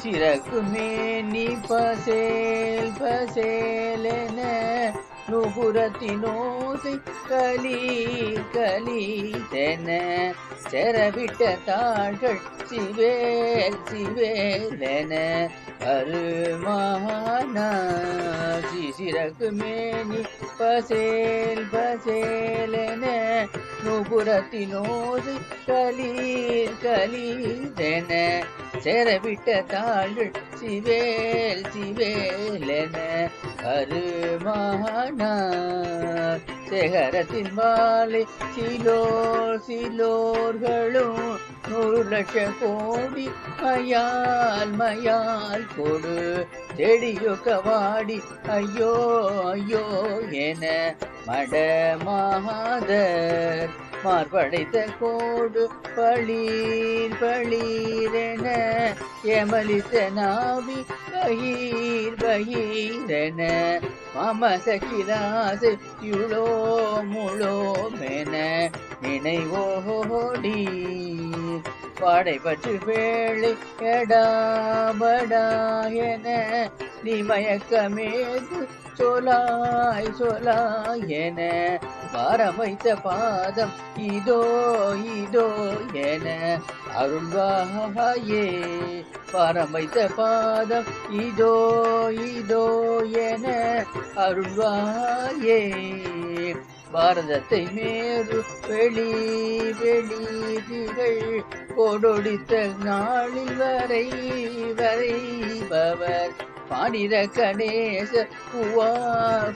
சிறக்குமே நீ பசேல் பசேலென நுகுரத்தினோசை கலீர் கலீரென செரவிட்ட தாள்கள் சிவேல் சிவேலென அருமானா சிறக்குமே நீ பசேல் பசேலென நுகுரத்தினோசை கலீர் கலீரென செரவிட்ட தாள்கள் சிவேல் சிவேலென அருமானார் சேகரத்தின் மாலை சிலோர் சிலோர்களும் 100 லட்ச கோடி மயால் மயால் கொடு செடியொக்க வாடி ஐயோ ஐயோ என மடமாதர் மார்படைத்த கோடு பளீர் பளீரென எமலித்த நாவி பகீர் பகீரென மமசக்கிலாசை யுளோ முளோமென நினைவோடி பாடை பற்று வேளை எடாபடா என நீ மயக்கமேது சொலாய் சொலாய் என பாரம் வைத்த பாதம் இதோ இதோ என அருள்வாயே பாரம் வைத்த பாதம் இதோ இதோ என அருள்வாயே பாரதத்தை மேறு வெளி வெளிதிகள் கொடொடித்த நாளில் வரை வரைபவர் பாடிர கணேச குவா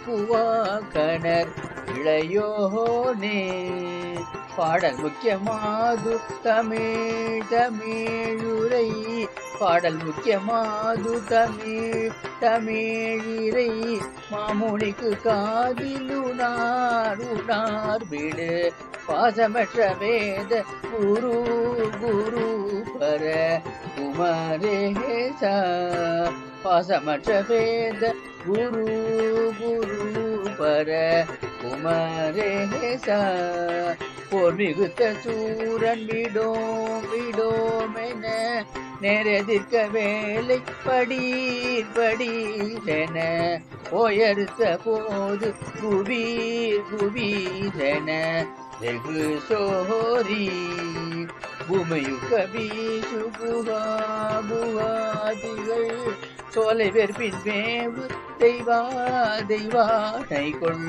குவா கணர் இளையோனே பாடல் முக்கியமாது தமிழ் தமிழுரை பாடல் முக்கியமாது தமிழ் தமிழிரை மாமுனிக்கு காதிலுனார் உனார் வீடு பாசமற்ற வேத குரு குரு பர குமரேசா பாசமற்ற வேத குரு குரு பர குமரேசா போர் மிகுத்த சூரன் விடோம் விடோம் என நேரெதிர்க்க வேலை படீர் படீரென போயறுத்த போது குபீர் குபீரென வெகு சோரி பூமையுக்க வீசு குகா குகாதிகள் சோலை வெற்பின் மேவு தெய்வா தெய்வானை கொள்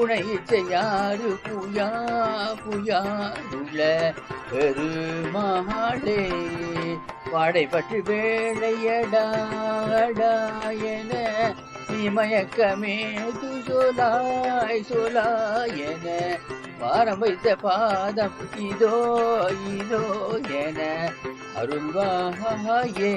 உனை செய்யாறு புயா புயாருள்ள பெருமாளே வாடை பற்றி வேளையடா என நீ மயக்கமேது சொலாய் சொலாய் என பாரம் வைத்த பாதம் இதோ இதோ என அருள்வாயே.